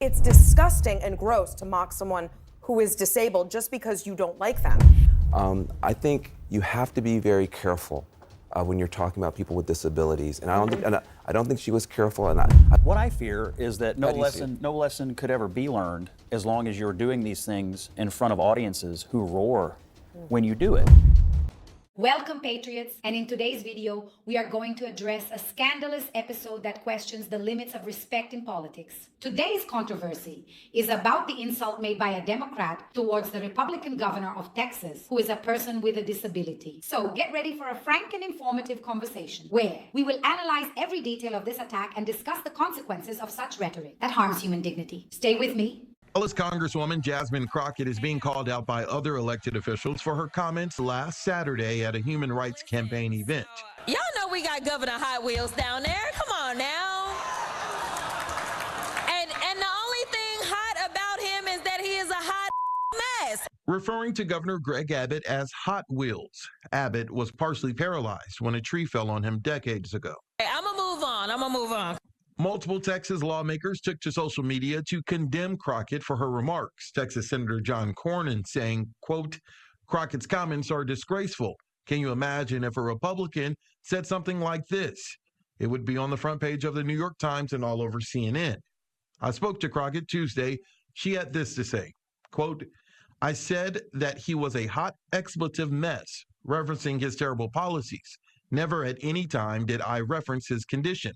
It's disgusting and gross to mock someone who is disabled just because you don't like them. I think you have to be very careful when you're talking about people with disabilities, and I don't think she was careful. What I fear is that no lesson could ever be learned as long as you're doing these things in front of audiences who roar when you do it. Welcome, Patriots, and in today's video, we are going to address a scandalous episode that questions the limits of respect in politics. Today's controversy is about the insult made by a Democrat towards the Republican governor of Texas, who is a person with a disability. So get ready for a frank and informative conversation where we will analyze every detail of this attack and discuss the consequences of such rhetoric that harms human dignity. Stay with me. Dallas Congresswoman Jasmine Crockett is being called out by other elected officials for her comments last Saturday at a human rights campaign event. Y'all know we got Governor Hot Wheels down there. Come on now. And the only thing hot about him is that he is a hot mess. Referring to Governor Greg Abbott as Hot Wheels, Abbott was partially paralyzed when a tree fell on him decades ago. Hey, I'm gonna move on. Multiple Texas lawmakers took to social media to condemn Crockett for her remarks. Texas Senator John Cornyn saying, quote, "Crockett's comments are disgraceful. Can you imagine if a Republican said something like this? It would be on the front page of the New York Times and all over CNN." I spoke to Crockett Tuesday. She had this to say, quote, "I said that he was a hot expletive mess, referencing his terrible policies. Never at any time did I reference his condition.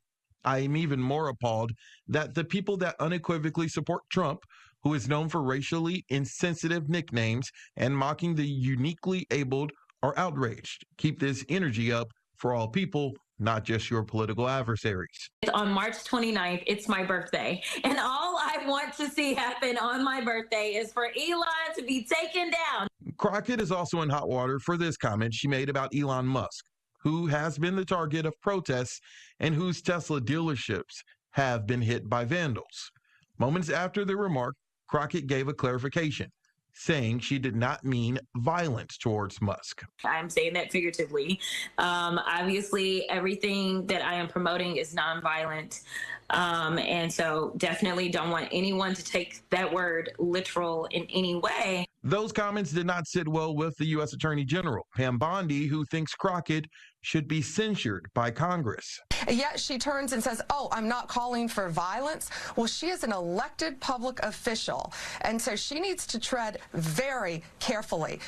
I am even more appalled that the people that unequivocally support Trump, who is known for racially insensitive nicknames and mocking the uniquely abled, are outraged. Keep this energy up for all people, not just your political adversaries." On March 29th, it's my birthday. And all I want to see happen on my birthday is for Elon to be taken down. Crockett is also in hot water for this comment she made about Elon Musk, who has been the target of protests and whose Tesla dealerships have been hit by vandals. Moments after the remark, Crockett gave a clarification, saying she did not mean violence towards Musk. I'm saying that figuratively. Obviously, everything that I am promoting is nonviolent. And so definitely don't want anyone to take that word literal in any way. Those comments did not sit well with the U.S. Attorney General, Pam Bondi, who thinks Crockett should be censured by Congress. Yet she turns and says, "Oh, I'm not calling for violence." Well, she is an elected public official, and so she needs to tread very carefully.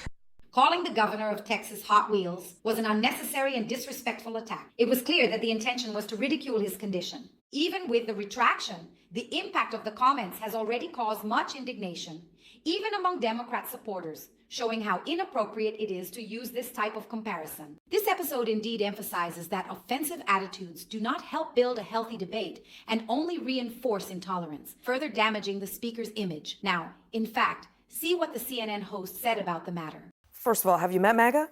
Calling the governor of Texas Hot Wheels was an unnecessary and disrespectful attack. It was clear that the intention was to ridicule his condition. Even with the retraction, the impact of the comments has already caused much indignation, even among Democrat supporters, showing how inappropriate it is to use this type of comparison. This episode indeed emphasizes that offensive attitudes do not help build a healthy debate and only reinforce intolerance, further damaging the speaker's image. Now, in fact, see what the CNN host said about the matter. First of all, have you met MAGA?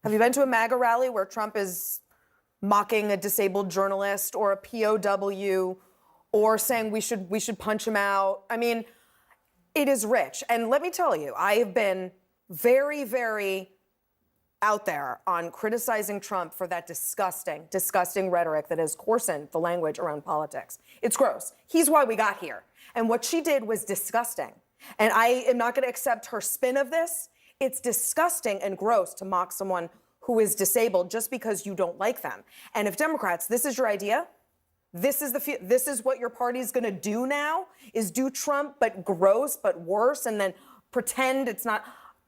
Have you been to a MAGA rally where Trump is mocking a disabled journalist or a POW or saying we should punch him out? I mean, it is rich. And let me tell you, I have been very, very out there on criticizing Trump for that disgusting, disgusting rhetoric that has coarsened the language around politics. It's gross. He's why we got here. And what she did was disgusting. And I am not going to accept her spin of this. It's disgusting and gross to mock someone who is disabled just because you don't like them. And if Democrats, this is your idea, this is what your party's going to do now, is do Trump but gross but worse and then pretend it's not.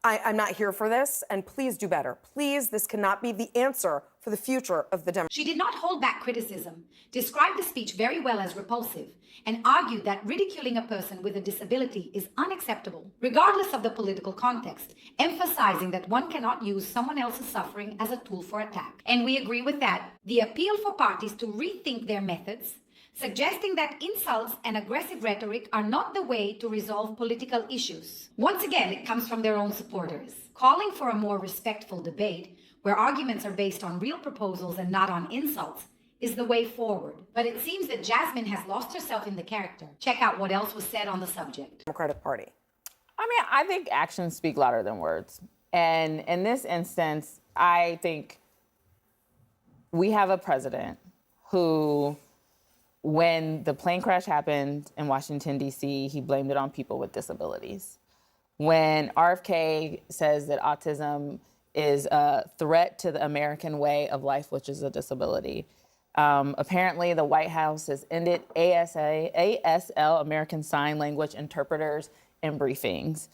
I'm not here for this, and please do better. Please, this cannot be the answer for the future of the Democrats. She did not hold back criticism, described the speech very well as repulsive, and argued that ridiculing a person with a disability is unacceptable, regardless of the political context, emphasizing that one cannot use someone else's suffering as a tool for attack. And we agree with that. The appeal for parties to rethink their methods, suggesting that insults and aggressive rhetoric are not the way to resolve political issues. Once again, it comes from their own supporters. Calling for a more respectful debate, where arguments are based on real proposals and not on insults, is the way forward. But it seems that Jasmine has lost herself in the character. Check out what else was said on the subject. Democratic Party. I mean, I think actions speak louder than words. And in this instance, I think we have a president who when the plane crash happened in Washington, D.C., he blamed it on people with disabilities. When RFK says that autism is a threat to the American way of life, which is a disability, apparently the White House has ended ASL, American Sign Language interpreters, in briefings,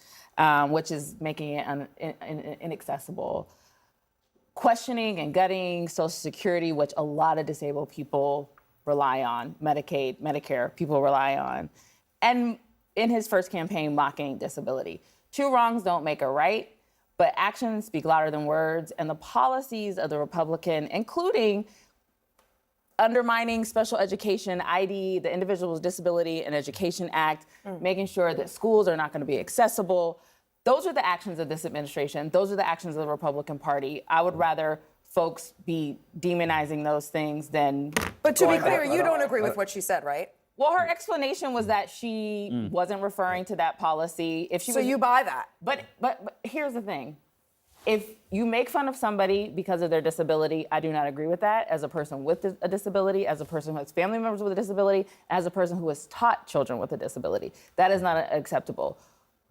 which is making it inaccessible. Questioning and gutting Social Security, which a lot of disabled people rely on, Medicaid, Medicare, people rely on. And in his first campaign, mocking disability. Two wrongs don't make a right, but actions speak louder than words, and the policies of the Republican, including undermining special education, ID, the Individuals with Disability and Education Act, making sure that schools are not going to be accessible. Those are the actions of this administration. Those are the actions of the Republican Party. I would rather folks be demonizing those things than... But to be clear, you don't agree with what she said, right? Well, her explanation was that she wasn't referring to that policy. If she so you buy that? But here's the thing. If you make fun of somebody because of their disability, I do not agree with that. As a person with a disability, as a person who has family members with a disability, as a person who has taught children with a disability, that is not acceptable.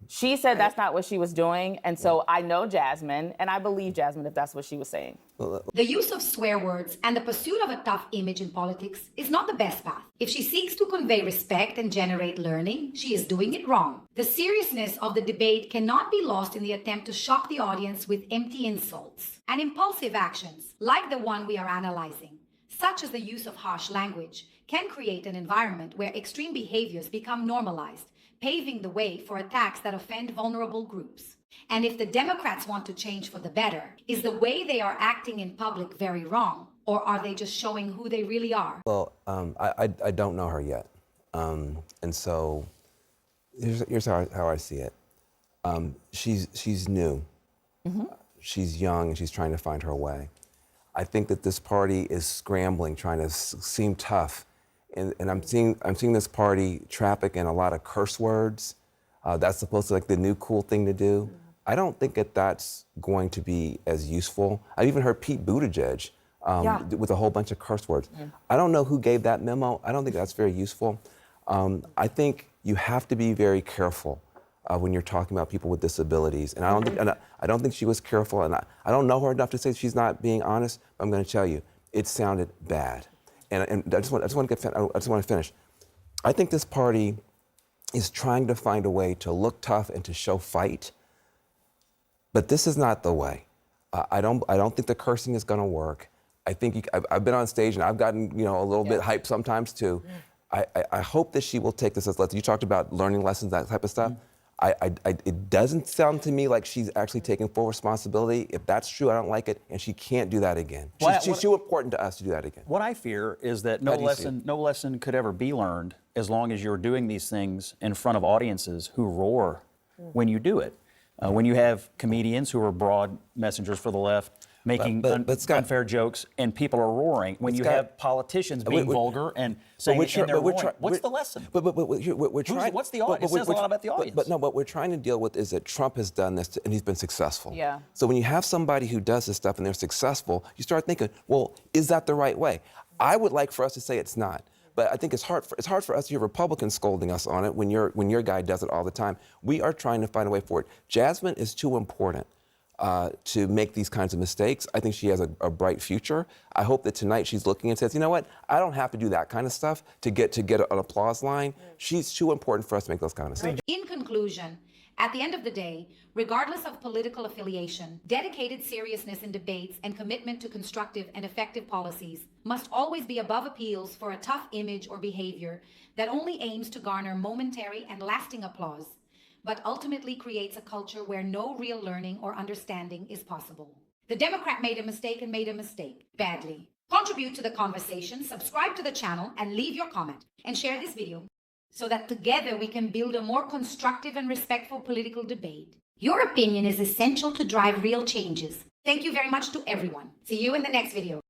She said that's not what she was doing, and so I know Jasmine, and I believe Jasmine if that's what she was saying. The use of swear words and the pursuit of a tough image in politics is not the best path. If she seeks to convey respect and generate learning, she is doing it wrong. The seriousness of the debate cannot be lost in the attempt to shock the audience with empty insults and impulsive actions, like the one we are analyzing, such as the use of harsh language, can create an environment where extreme behaviors become normalized, paving the way for attacks that offend vulnerable groups. And if the Democrats want to change for the better, is the way they are acting in public very wrong? Or are they just showing who they really are? Well, I don't know her yet. And so here's how I see it. She's new. She's young, and she's trying to find her way. I think that this party is scrambling, trying to seem tough. And I'm seeing this party traffic in a lot of curse words. That's supposed to be like the new cool thing to do. I don't think that's going to be as useful. I've even heard Pete Buttigieg with a whole bunch of curse words. I don't know who gave that memo. I don't think that's very useful. I think you have to be very careful when you're talking about people with disabilities. And I don't think she was careful. And I don't know her enough to say she's not being honest. But I'm going to tell you, it sounded bad. And I just want to finish. I think this party is trying to find a way to look tough and to show fight, but this is not the way. I don't think the cursing is going to work. I think I've been on stage and I've gotten a little bit hyped sometimes too. I hope that she will take this as lessons. You talked about learning lessons, that type of stuff. It doesn't sound to me like she's actually taking full responsibility. If that's true, I don't like it, and she can't do that again. She's too important to us to do that again. What I fear is that no lesson could ever be learned as long as you're doing these things in front of audiences who roar when you do it. When you have comedians who are broad messengers for the left, making unfair jokes, and people are roaring. When you have politicians being vulgar and saying in their roaring, what's the lesson? We're trying. What's the audience? It says a lot about the audience. But what we're trying to deal with is that Trump has done this, and he's been successful. Yeah. So when you have somebody who does this stuff and they're successful, you start thinking, well, is that the right way? I would like for us to say it's not. But I think it's hard for us to hear Republicans scolding us on it when your guy does it all the time. We are trying to find a way forward. Jasmine is too important to make these kinds of mistakes. I think she has a bright future. I hope that tonight she's looking and says, you know what, I don't have to do that kind of stuff to get an applause line. She's too important for us to make those kind of mistakes. In conclusion, at the end of the day, regardless of political affiliation, dedicated seriousness in debates and commitment to constructive and effective policies must always be above appeals for a tough image or behavior that only aims to garner momentary and lasting applause, but ultimately creates a culture where no real learning or understanding is possible. The Democrat made a mistake and made a mistake badly. Contribute to the conversation, subscribe to the channel, and leave your comment. And share this video so that together we can build a more constructive and respectful political debate. Your opinion is essential to drive real changes. Thank you very much to everyone. See you in the next video.